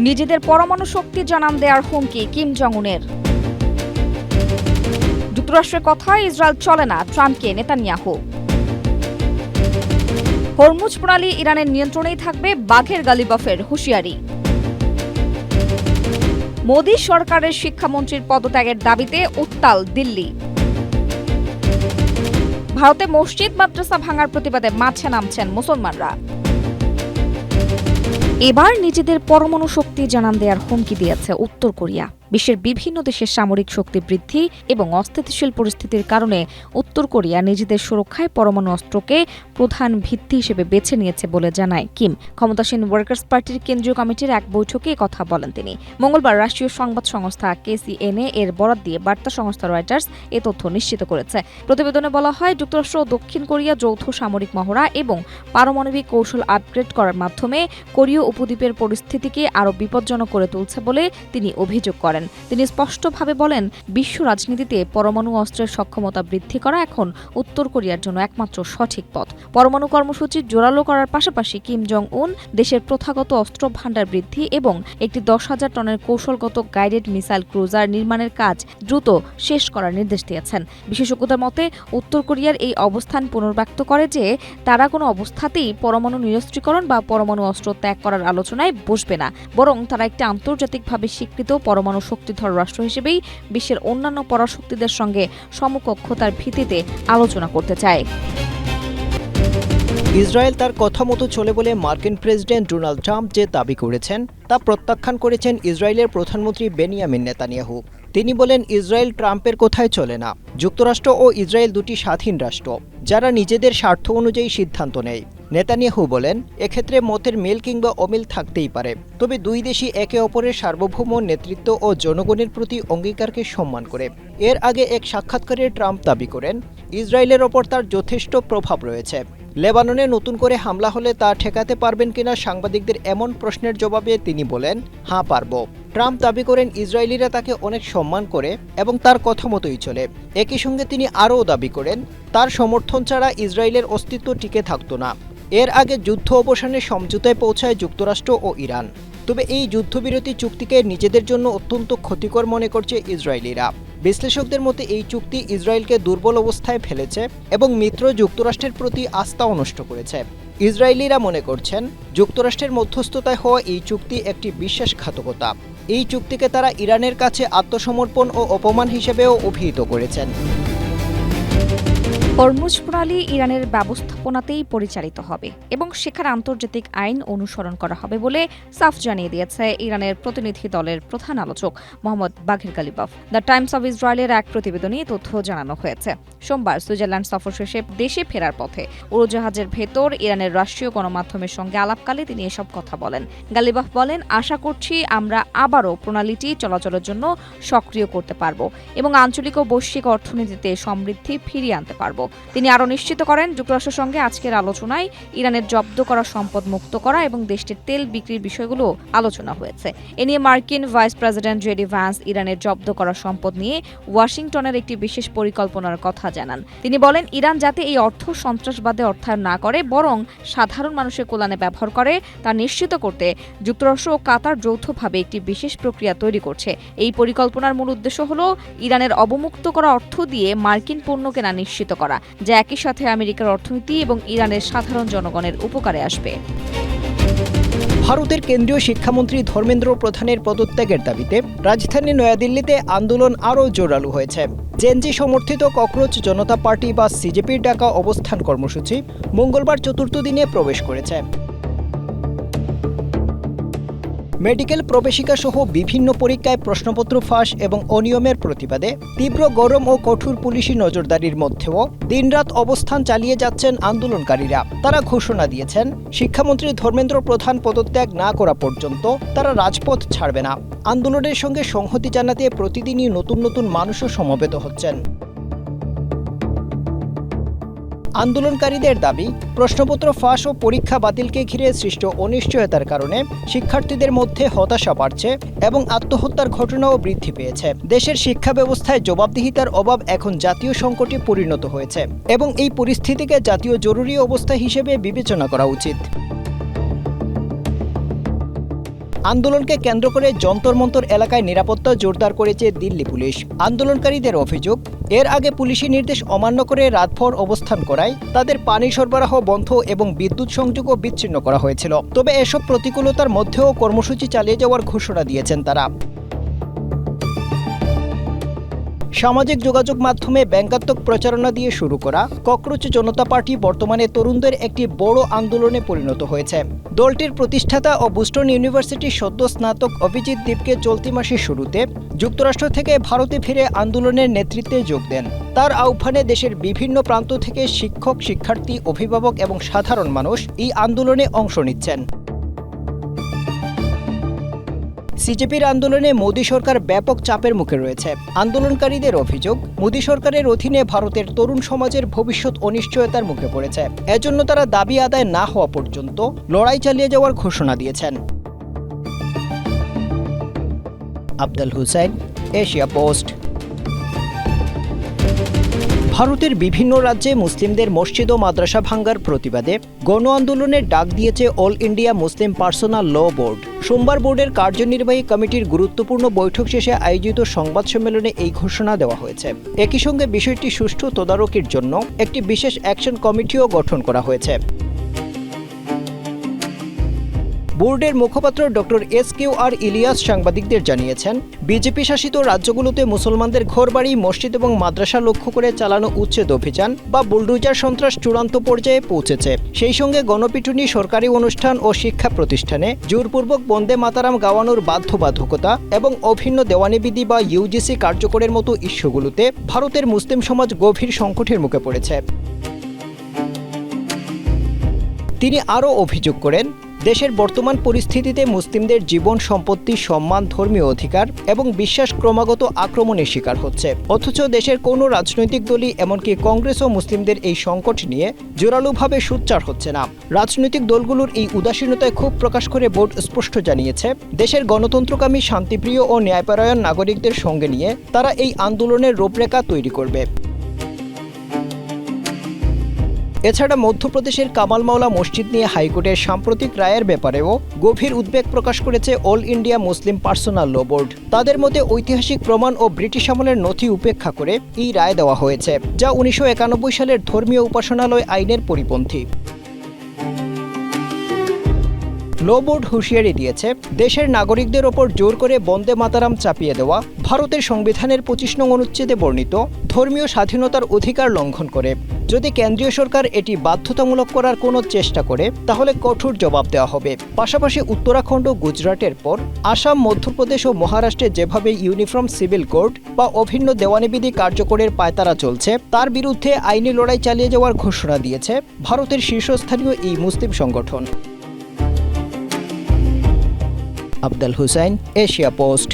নিজেদের পরমাণু শক্তি জানান দেওয়ার হুমকি কিম জং উনের। যুক্তরাষ্ট্রের কথায় ইসরায়েল চলে না, ট্রাম্পকে নেতানিয়াহু। হরমুজ প্রণালী ইরানের নিয়ন্ত্রণেই থাকবে, বাঘের গালিবাফের হুঁশিয়ারি। মোদী সরকারের শিক্ষামন্ত্রীর পদত্যাগের দাবিতে উত্তাল দিল্লি। ভারতে মসজিদ মাদ্রাসা ভাঙার প্রতিবাদে মাঠে নামছেন মুসলমানরা। এবার নিজেদের পরমাণু শক্তি জানান দেওয়ার হুমকি দিয়েছে উত্তর কোরিয়া। বিশ্বের বিভিন্ন দেশের সামরিক শক্তি বৃদ্ধি এবং অস্থিতিশীল পরিস্থিতির কারণে উত্তর কোরিয়া নিজেদের সুরক্ষায় পরমাণু অস্ত্রকে প্রধান ভিত্তি হিসেবে বেছে নিয়েছে বলে জানায় কিম। ক্ষমতাসীন ওয়ার্কার্স পার্টির কেন্দ্রীয় কমিটির এক বৈঠকে কথা বলেন তিনি। মঙ্গলবার রাষ্ট্রীয় সংবাদ সংস্থা KCNA এর বরাত দিয়ে বার্তা সংস্থা রয়টার্স এ তথ্য নিশ্চিত করেছে। প্রতিবেদনে বলা হয়, যুক্তরাষ্ট্র ও দক্ষিণ কোরিয়া যৌথ সামরিক মহড়া এবং পারমাণবিক কৌশল আপগ্রেড করার মাধ্যমে কোরীয় উপদ্বীপের পরিস্থিতিকে আরও বিপজ্জনক করে তুলছে বলে তিনি অভিযোগ করেন। তিনি স্পষ্টভাবে বলেন, বিশ্ব রাজনীতিতে পরমাণু অস্ত্রের সক্ষমতা বৃদ্ধি করা এখন উত্তর কোরিয়ার জন্য একমাত্র সঠিক পথ। পরমাণু কর্মসূচি জোরালো করার পাশাপাশি কিম জং উন দেশের প্রথাগত অস্ত্র ভাণ্ডার বৃদ্ধি এবং একটি 10,000 টনের কৌশলগত গাইডেড মিসাইল ক্রুজার নির্মাণের কাজ দ্রুত শেষ করার নির্দেশ দিয়েছেন। বিশেষজ্ঞদের মতে, উত্তর কোরিয়ার এই অবস্থান পুনর্ব্যক্ত করে যে তারা কোনো অবস্থাতেই পরমাণু নিরস্ত্রীকরণ বা পরমাণু অস্ত্র ত্যাগ করার আলোচনায় বসবে না, বরং তারা একটি আন্তর্জাতিকভাবে স্বীকৃত পরমাণু শক্তিধর রাষ্ট্র হিসেবেই বিশ্বের অন্যান্য পরাশক্তিদের সঙ্গে সমকক্ষতার ভিত্তিতে আলোচনা করতে চায়। ইসরায়েল তার কথা মতো চলে বলে মার্কিন প্রেসিডেন্ট ডোনাল্ড ট্রাম্প যে দাবি করেছেন তা প্রত্যাখ্যান করেছেন ইসরায়েলের প্রধানমন্ত্রী বেনিয়ামিন নেতানিয়াহু। তিনি বলেন, ইসরায়েল ট্রাম্পের কথায় চলে না। যুক্তরাষ্ট্র ও ইসরায়েল দুটি স্বাধীন রাষ্ট্র, যারা নিজেদের স্বার্থ অনুযায়ী সিদ্ধান্ত নেয়। নেতানিয়াহু বলেন, এক্ষেত্রে মতের মিল কিংবা অমিল থাকতেই পারে, তবে দুই দেশই একে অপরের সার্বভৌম নেতৃত্ব ও জনগণের প্রতি অঙ্গীকারকে সম্মান করে। এর আগে এক সাক্ষাৎকারে ট্রাম্প দাবি করেন, ইসরায়েলের ওপর তার যথেষ্ট প্রভাব রয়েছে। লেবাননে নতুন করে হামলা হলে তা ঠেকাতে পারবেন কিনা সাংবাদিকদের এমন প্রশ্নের জবাবে তিনি বলেন, হ্যাঁ পারব। ট্রাম্প দাবি করেন, ইসরায়েলিরা তাকে অনেক সম্মান করে এবং তার কথা মতোই চলে। একই সঙ্গে তিনি আরও দাবি করেন, তার সমর্থন ছাড়া ইসরায়েলের অস্তিত্ব টিকে থাকত না। এর আগে যুদ্ধ অবসানের সমঝোতায় পৌঁছায় যুক্তরাষ্ট্র ও ইরান। তবে এই যুদ্ধবিরতি চুক্তিকে নিজেদের জন্য অত্যন্ত ক্ষতিকর মনে করছে ইসরায়েলিরা। বিশ্লেষকদের মতে এই চুক্তি ইসরায়েলকে দুর্বল অবস্থায় ফেলেছে এবং মিত্র যুক্তরাষ্ট্রের প্রতি আস্থাও নষ্ট করেছে। ইসরায়েলিরা মনে করছেন, যুক্তরাষ্ট্রের মধ্যস্থতায় হওয়া এই চুক্তি একটি বিশ্বাসঘাতকতা। এই চুক্তিকে তারা ইরানের কাছে আত্মসমর্পণ ও অপমান হিসেবেও অভিহিত করেছেন। হরমুজ প্রণালী ইরানের ব্যবস্থাপনাতেই পরিচালিত হবে এবং সেখানে আন্তর্জাতিক আইন অনুসরণ করা হবে বলে সাফ জানিয়ে দিয়েছে ইরানের প্রতিনিধি দলের প্রধান আলোচক মোহাম্মদ বাঘের গালিবাফ। দ্য টাইমস অব ইসরায়েলের এক প্রতিবেদনে তথ্য জানানো হয়েছে। সোমবার সুইজারল্যান্ড সফর শেষে দেশে ফেরার পথে উড়োজাহাজের ভেতর ইরানের রাষ্ট্রীয় গণমাধ্যমের সঙ্গে আলাপকালে তিনি এসব কথা বলেন। গালিবাফ বলেন, আশা করছি আমরা আবারও প্রণালীটি চলাচলের জন্য সক্রিয় করতে পারব এবং আঞ্চলিক ও বৈশ্বিক অর্থনীতিতে সমৃদ্ধি ফিরিয়ে আনতে পারব। তিনি আরও নিশ্চিত করেন, যুক্তরাষ্ট্রের সঙ্গে আজকের আলোচনায় ইরানের জব্দ করা সম্পদ মুক্ত করা এবং দেশটির তেল বিক্রির বিষয়গুলো আলোচনা হয়েছে। এ নিয়ে মার্কিন ভাইস প্রেসিডেন্ট JD ভ্যান্স ইরানের জব্দ করা সম্পদ নিয়ে ওয়াশিংটনের একটি বিশেষ পরিকল্পনার কথা জানান। তিনি বলেন, ইরান যাতে এই অর্থ সন্ত্রাসবাদে অর্থায়ন না করে বরং সাধারণ মানুষের কল্যাণে ব্যবহার করে তা নিশ্চিত করতে যুক্তরাষ্ট্র ও কাতার যৌথভাবে একটি বিশেষ প্রক্রিয়া তৈরি করছে। এই পরিকল্পনার মূল উদ্দেশ্য হল ইরানের অবমুক্ত করা অর্থ দিয়ে মার্কিন পণ্য কেনা নিশ্চিত করা, যা একই সাথে আমেরিকার অর্থনীতি এবং ইরানের সাধারণ জনগণের উপকারে আসবে। ভারতের কেন্দ্রীয় শিক্ষামন্ত্রী ধর্মেন্দ্র প্রধানের পদত্যাগের দাবিতে রাজধানী নয়াদিল্লিতে আন্দোলন আরও জোরালো হয়েছে। জেনজি সমর্থিত ককরোচ জনতা পার্টি বা CJPর ডাকা অবস্থান কর্মসূচি মঙ্গলবার চতুর্থ দিনে প্রবেশ করেছে। মেডিকেল প্রবেশিকা সহ বিভিন্ন পরীক্ষায় প্রশ্নপত্র ফাঁস এবং অনিয়মের প্রতিবাদে তীব্র গরম ও কঠোর পুলিশি নজরদারির মধ্যেও দিনরাত অবস্থান চালিয়ে যাচ্ছেন আন্দোলনকারীরা। তারা ঘোষণা দিয়েছেন, শিক্ষামন্ত্রী ধর্মেন্দ্র প্রধান পদত্যাগ না করা পর্যন্ত তারা রাজপথ ছাড়বে না। আন্দোলনের সঙ্গে সংহতি জানাতে প্রতিদিনই নতুন নতুন মানুষও সমবেত হচ্ছেন। আন্দোলনকারীদের দাবি, প্রশ্নপত্র ফাঁস ও পরীক্ষা বাতিলকে ঘিরে সৃষ্ট অনিশ্চয়তার কারণে শিক্ষার্থীদের মধ্যে হতাশা বাড়ছে এবং আত্মহত্যার ঘটনাও বৃদ্ধি পেয়েছে। দেশের শিক্ষা ব্যবস্থায় জবাবদিহিতার অভাব এখন জাতীয় সংকটে পরিণত হয়েছে এবং এই পরিস্থিতিকে জাতীয় জরুরি অবস্থা হিসেবে বিবেচনা করা উচিত। আন্দোলনকে কেন্দ্র করে যন্তর মন্তর এলাকায় নিরাপত্তা জোরদার করেছে দিল্লি পুলিশ। আন্দোলনকারীদের অভিযোগ, এর আগে পুলিশি নির্দেশ অমান্য করে রাতভর অবস্থান করায় তাদের পানি সরবরাহ বন্ধ এবং বিদ্যুৎ সংযোগও বিচ্ছিন্ন করা হয়েছিল। তবে এসব প্রতিকূলতার মধ্যেও কর্মসূচি চালিয়ে যাওয়ার ঘোষণা দিয়েছেন তারা। সামাজিক যোগাযোগ মাধ্যমে ব্যঙ্গাত্মক প্রচারণা দিয়ে শুরু করা ককরোচ জনতা পার্টি বর্তমানে তরুণদের একটি বড় আন্দোলনে পরিণত হয়েছে। দলটির প্রতিষ্ঠাতা ও বুস্টন ইউনিভার্সিটির সদ্য স্নাতক অভিজিৎ দীপকে চলতি মাসের শুরুতে যুক্তরাষ্ট্র থেকে ভারতে ফিরে আন্দোলনের নেতৃত্বে যোগ দেন। তার আহ্বানে দেশের বিভিন্ন প্রান্ত থেকে শিক্ষক, শিক্ষার্থী, অভিভাবক এবং সাধারণ মানুষ এই আন্দোলনে অংশ নিচ্ছেন। সিজেপির আন্দোলনে মোদী সরকার ব্যাপক চাপের মুখে রয়েছে। আন্দোলনকারীদের অভিযোগ, মোদী সরকারের অধীনে ভারতের তরুণ সমাজের ভবিষ্যৎ অনিশ্চয়তার মুখে পড়েছে। এজন্য তারা দাবি আদায় না হওয়া পর্যন্ত লড়াই চালিয়ে যাওয়ার ঘোষণা দিয়েছেন। Afzal Hussain, Asia Post. ভারতের বিভিন্ন রাজ্যে মুসলিমদের মসজিদ ও মাদ্রাসা ভাঙ্গার প্রতিবাদে গণ আন্দোলনের ডাক দিয়েছে অল ইন্ডিয়া মুসলিম পার্সোনাল ল বোর্ড। সোমবার বোর্ডের কার্যনির্বাহী কমিটির গুরুত্বপূর্ণ বৈঠক শেষে আয়োজিত সংবাদ সম্মেলনে এই ঘোষণা দেওয়া হয়েছে। একই সঙ্গে বিষয়টি সুষ্ঠু তদারকির জন্য একটি বিশেষ অ্যাকশন কমিটিও গঠন করা হয়েছে। বোর্ডের মুখপাত্র ডক্টর SQR ইলিয়াস সাংবাদিকদের জানিয়েছেন, বিজেপি শাসিত রাজ্যগুলোতে মুসলমানদের ঘরবাড়ি, মসজিদ এবং মাদ্রাসা লক্ষ্য করে চালানো উচ্ছেদ অভিযান বা বুলডোজার সন্ত্রাস চূড়ান্ত পর্যায়ে পৌঁছেছে। সেই সঙ্গে গণপিটুনি, সরকারি অনুষ্ঠান ও শিক্ষা প্রতিষ্ঠানে জোরপূর্বক বন্দে মাতারাম গাওয়ানোর বাধ্যবাধকতা এবং অভিন্ন দেওয়ানি বিধি বা UGC কার্যকরের মতো ইস্যুগুলোতে ভারতের মুসলিম সমাজ গভীর সংকটের মুখে পড়েছে। তিনি আরও অভিযোগ করেন, দেশের বর্তমান পরিস্থিতিতে মুসলিমদের জীবন, সম্পত্তি, সম্মান, ধর্মীয় অধিকার এবং বিশ্বাস ক্রমাগত আক্রমণের শিকার হচ্ছে। অথচ দেশের কোনো রাজনৈতিক দলই, এমনকি কংগ্রেসও মুসলিমদের এই সংকট নিয়ে জোরালোভাবে সোচ্চার হচ্ছে না। রাজনৈতিক দলগুলোর এই উদাসীনতায় ক্ষোভ প্রকাশ করে বোর্ড স্পষ্ট জানিয়েছে, দেশের গণতন্ত্রকামী, শান্তিপ্রিয় ও ন্যায়পরায়ণ নাগরিকদের সঙ্গে নিয়ে তারা এই আন্দোলনের রূপরেখা তৈরি করবে। এছাড়া মধ্যপ্রদেশের কামাল মাওলা মসজিদ নিয়ে হাইকোর্টের সাম্প্রতিক রায়ের ব্যাপারেও গভীর উদ্বেগ প্রকাশ করেছে অল ইন্ডিয়া মুসলিম পার্সোনাল ল বোর্ড। তাদের মতে ঐতিহাসিক প্রমাণ ও ব্রিটিশ আমলের নথি উপেক্ষা করে এই রায় দেওয়া হয়েছে, যা 1991 সালের ধর্মীয় উপাসনালয় আইনের পরিপন্থী। ল বোর্ড হুঁশিয়ারি দিয়েছে, দেশের নাগরিকদের ওপর জোর করে বন্দে মাতারাম চাপিয়ে দেওয়া ভারতের সংবিধানের 25 নং অনুচ্ছেদে বর্ণিত ধর্মীয় স্বাধীনতার অধিকার লঙ্ঘন করে। যদি কেন্দ্রীয় সরকার এটি বাধ্যতামূলক করার কোনো চেষ্টা করে, তাহলে কঠোর জবাব দেওয়া হবে। পাশাপাশি উত্তরাখণ্ড ও গুজরাটের পর আসাম, মধ্যপ্রদেশ ও মহারাষ্ট্রে যেভাবে ইউনিফর্ম সিভিল কোড বা অভিন্ন দেওয়ানি বিধি কার্যকরের পায়তারা চলছে, তার বিরুদ্ধে আইনি লড়াই চালিয়ে যাওয়ার ঘোষণা দিয়েছে ভারতের শীর্ষস্থানীয় এই মুসলিম সংগঠন। Afzal Hussain, Asia post.